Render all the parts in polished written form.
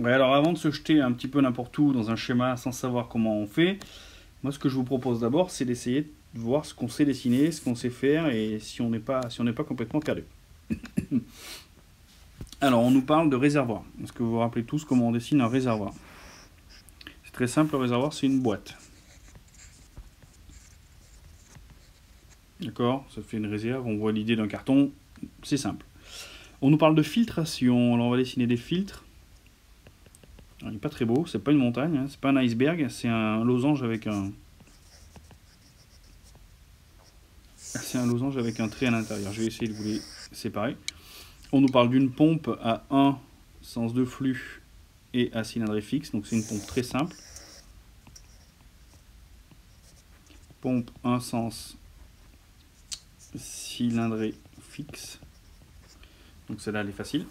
Ouais, alors avant de se jeter un petit peu n'importe où dans un schéma sans savoir comment on fait, moi ce que je vous propose d'abord, c'est d'essayer de voir ce qu'on sait dessiner, ce qu'on sait faire et si on n'est pas complètement perdu. Alors, on nous parle de réservoir. Est-ce que vous vous rappelez tous comment on dessine un réservoir? C'est très simple, le réservoir, c'est une boîte. D'accord? Ça fait une réserve, on voit l'idée d'un carton, c'est simple. On nous parle de filtration, alors on va dessiner des filtres. Alors, il n'est pas très beau, c'est pas une montagne, hein, c'est pas un iceberg, c'est un losange avec un... C'est un losange avec un trait à l'intérieur. Je vais essayer de vous les séparer. On nous parle d'une pompe à un sens de flux et à cylindrée fixe, donc c'est une pompe très simple. Pompe un sens cylindrée fixe. Donc celle-là, elle est facile.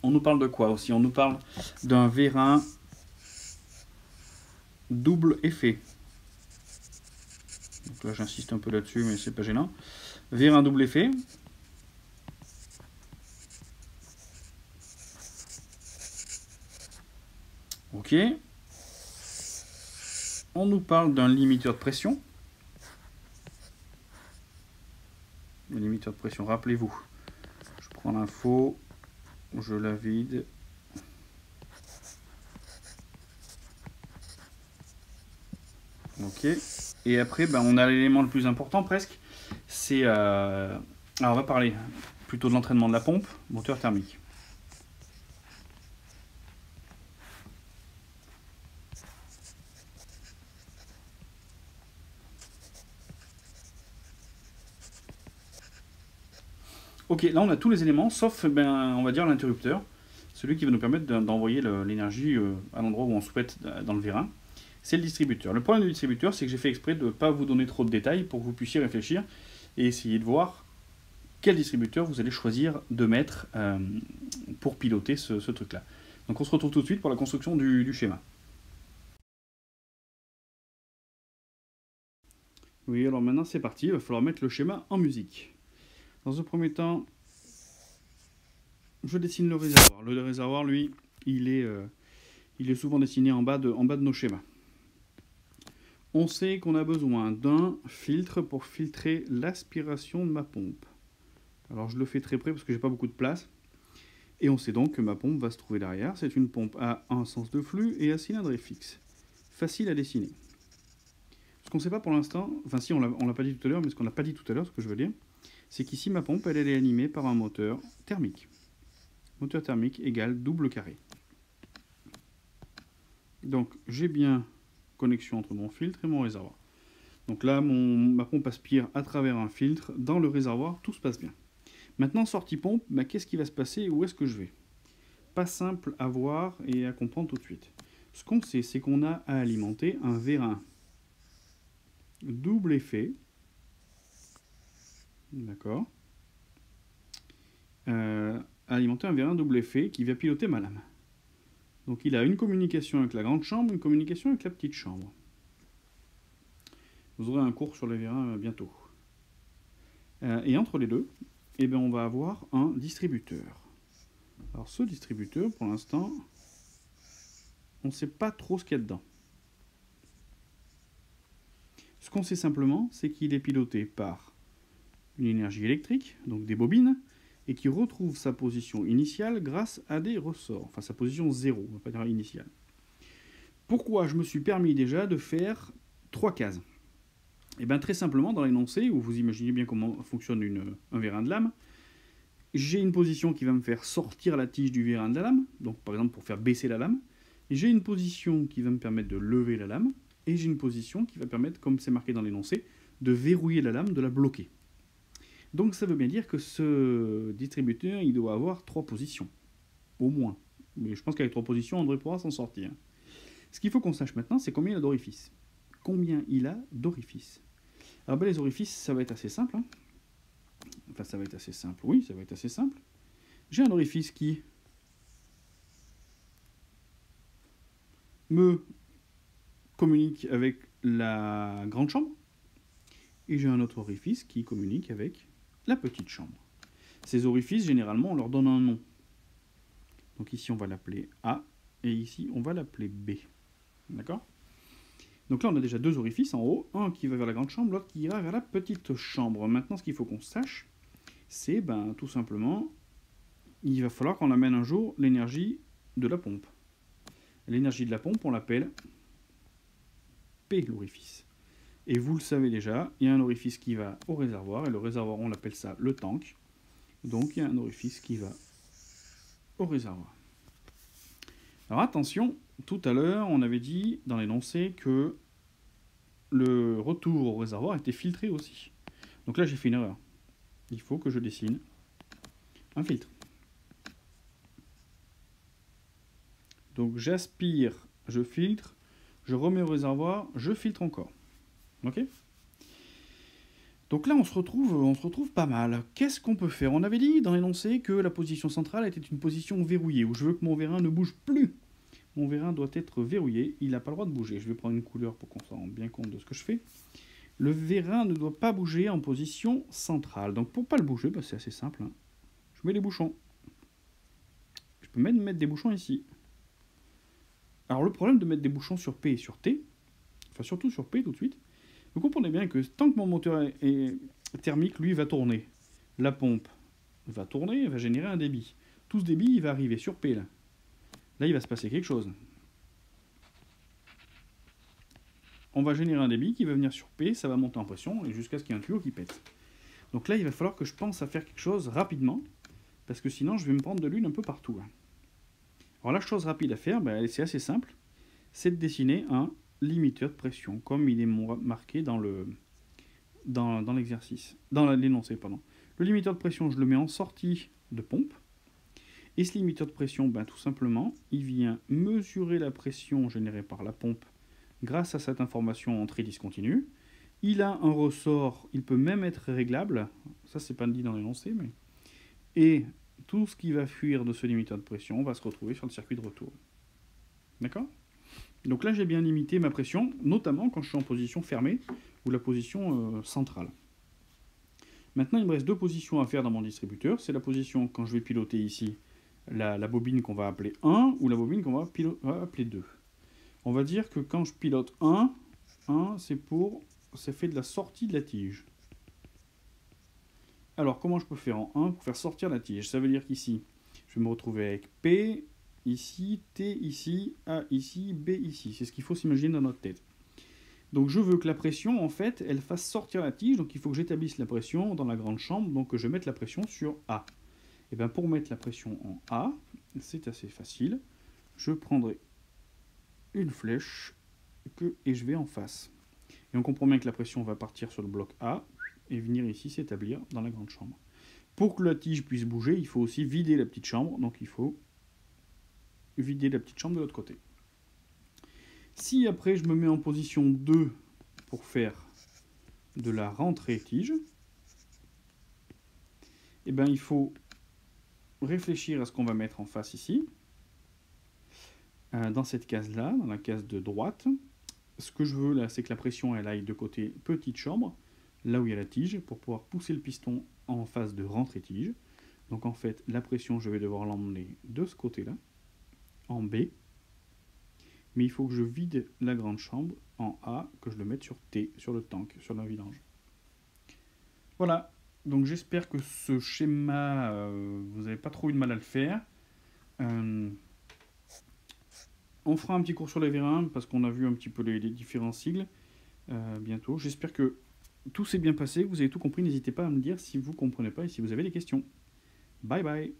On nous parle de quoi aussi? On nous parle d'un vérin double effet. Donc là, j'insiste un peu là-dessus, mais c'est pas gênant. Vérin double effet. Ok. On nous parle d'un limiteur de pression. Le limiteur de pression, rappelez-vous. Je prends l'info, je la vide. Ok. Et après, ben, on a l'élément le plus important presque. C'est... Alors, on va parler plutôt de l'entraînement de la pompe, moteur thermique. Ok, là on a tous les éléments, sauf, ben, on va dire, l'interrupteur. Celui qui va nous permettre d'envoyer l'énergie à l'endroit où on souhaite dans le vérin. C'est le distributeur. Le problème du distributeur, c'est que j'ai fait exprès de ne pas vous donner trop de détails pour que vous puissiez réfléchir et essayer de voir quel distributeur vous allez choisir de mettre pour piloter ce truc-là. Donc on se retrouve tout de suite pour la construction du schéma. Oui, alors maintenant c'est parti, il va falloir mettre le schéma en musique. Dans un premier temps, je dessine le réservoir. Le réservoir, lui, il est souvent dessiné en bas de nos schémas. On sait qu'on a besoin d'un filtre pour filtrer l'aspiration de ma pompe. Alors je le fais très près parce que j'ai pas beaucoup de place. Et on sait donc que ma pompe va se trouver derrière. C'est une pompe à un sens de flux et à cylindrée fixe. Facile à dessiner. Ce qu'on ne sait pas pour l'instant, enfin si on l'a pas dit tout à l'heure, mais ce qu'on n'a pas dit tout à l'heure, ce que je veux dire, c'est qu'ici ma pompe, elle est animée par un moteur thermique. Moteur thermique égale double carré. Donc j'ai bien connexion entre mon filtre et mon réservoir. Donc là, ma pompe aspire à travers un filtre. Dans le réservoir, tout se passe bien. Maintenant, sortie pompe, bah, qu'est-ce qui va se passer et où est-ce que je vais? Pas simple à voir et à comprendre tout de suite. Ce qu'on sait, c'est qu'on a à alimenter un vérin double effet. D'accord. Alimenter un vérin double effet qui va piloter ma lame. Donc il a une communication avec la grande chambre, une communication avec la petite chambre. Vous aurez un cours sur les vérins bientôt. Et entre les deux, eh bien, on va avoir un distributeur. Alors ce distributeur, pour l'instant, on ne sait pas trop ce qu'il y a dedans. Ce qu'on sait simplement, c'est qu'il est piloté par une énergie électrique, donc des bobines, et qui retrouve sa position initiale grâce à des ressorts. Enfin, sa position 0, on ne va pas dire initiale. Pourquoi je me suis permis déjà de faire 3 cases? Et bien très simplement, dans l'énoncé, où vous imaginez bien comment fonctionne un vérin de lame, j'ai une position qui va me faire sortir la tige du vérin de la lame, donc par exemple pour faire baisser la lame. J'ai une position qui va me permettre de lever la lame, et j'ai une position qui va permettre, comme c'est marqué dans l'énoncé, de verrouiller la lame, de la bloquer. Donc ça veut bien dire que ce distributeur, il doit avoir 3 positions, au moins. Mais je pense qu'avec 3 positions, on devrait pouvoir s'en sortir. Ce qu'il faut qu'on sache maintenant, c'est combien il a d'orifices. Combien il a d'orifices? Alors ben, les orifices, ça va être assez simple. Hein. Enfin, ça va être assez simple. Oui, ça va être assez simple. J'ai un orifice qui me communique avec la grande chambre. Et j'ai un autre orifice qui communique avec la petite chambre. Ces orifices, généralement, on leur donne un nom. Donc ici, on va l'appeler A. et ici on va l'appeler B. D'accord? Donc là on a déjà deux orifices en haut, un qui va vers la grande chambre, l'autre qui ira vers la petite chambre. Maintenant ce qu'il faut qu'on sache, c'est tout simplement, il va falloir qu'on amène un jour l'énergie de la pompe. L'énergie de la pompe on l'appelle P, l'orifice. Et vous le savez déjà, il y a un orifice qui va au réservoir, et le réservoir on l'appelle ça le tank. Donc il y a un orifice qui va au réservoir. Alors attention, tout à l'heure on avait dit dans l'énoncé que le retour au réservoir était filtré aussi. Donc là j'ai fait une erreur. Il faut que je dessine un filtre. Donc j'aspire, je filtre, je remets au réservoir, je filtre encore. Ok ? Donc là, on se retrouve pas mal. Qu'est-ce qu'on peut faire? On avait dit dans l'énoncé que la position centrale était une position verrouillée, où je veux que mon vérin ne bouge plus. Mon vérin doit être verrouillé, il n'a pas le droit de bouger. Je vais prendre une couleur pour qu'on s'en rende bien compte de ce que je fais. Le vérin ne doit pas bouger en position centrale. Donc pour ne pas le bouger, c'est assez simple. Je mets les bouchons. Je peux même mettre des bouchons ici. Alors le problème de mettre des bouchons sur P et sur T, enfin surtout sur P tout de suite, vous comprenez bien que tant que mon moteur est thermique, lui, va tourner. La pompe va tourner, va générer un débit. Tout ce débit, il va arriver sur P, là. Là, il va se passer quelque chose. On va générer un débit qui va venir sur P, ça va monter en pression, et jusqu'à ce qu'il y ait un tuyau qui pète. Donc là, il va falloir que je pense à faire quelque chose rapidement, parce que sinon, je vais me prendre de l'huile un peu partout. Alors la chose rapide à faire, c'est assez simple, c'est de dessiner un limiteur de pression, comme il est marqué dans l'exercice, dans l'énoncé, pardon. Le limiteur de pression, je le mets en sortie de pompe. Et ce limiteur de pression, tout simplement, il vient mesurer la pression générée par la pompe grâce à cette information entrée discontinue. Il a un ressort, il peut même être réglable, ça c'est pas dit dans l'énoncé, mais... Et tout ce qui va fuir de ce limiteur de pression va se retrouver sur le circuit de retour. D'accord ? Donc là, j'ai bien limité ma pression, notamment quand je suis en position fermée ou la position centrale. Maintenant, il me reste deux positions à faire dans mon distributeur. C'est la position quand je vais piloter ici la bobine qu'on va appeler 1 ou la bobine qu'on va appeler 2. On va dire que quand je pilote 1, c'est fait de la sortie de la tige. Alors, comment je peux faire en 1 pour faire sortir la tige? Ça veut dire qu'ici, je vais me retrouver avec P, ici, T ici, A ici, B ici. C'est ce qu'il faut s'imaginer dans notre tête. Donc je veux que la pression, en fait, elle fasse sortir la tige. Donc il faut que j'établisse la pression dans la grande chambre. Donc que je mette la pression sur A. Et bien pour mettre la pression en A, c'est assez facile. Je prendrai une flèche et je vais en face. Et on comprend bien que la pression va partir sur le bloc A et venir ici s'établir dans la grande chambre. Pour que la tige puisse bouger, il faut aussi vider la petite chambre. Donc il faut vider la petite chambre de l'autre côté. Si après je me mets en position 2 pour faire de la rentrée tige, il faut réfléchir à ce qu'on va mettre en face ici. Dans cette case-là, dans la case de droite, ce que je veux là, c'est que la pression elle aille de côté petite chambre, là où il y a la tige, pour pouvoir pousser le piston en phase de rentrée tige. Donc en fait, la pression, je vais devoir l'emmener de ce côté-là, en B. Mais il faut que je vide la grande chambre en A, que je le mette sur T, sur le tank, sur le vidange. Voilà, donc j'espère que ce schéma, vous n'avez pas trop eu de mal à le faire. On fera un petit cours sur les vérins, parce qu'on a vu un petit peu les différents sigles bientôt. J'espère que tout s'est bien passé, que vous avez tout compris. N'hésitez pas à me dire si vous ne comprenez pas et si vous avez des questions. Bye bye.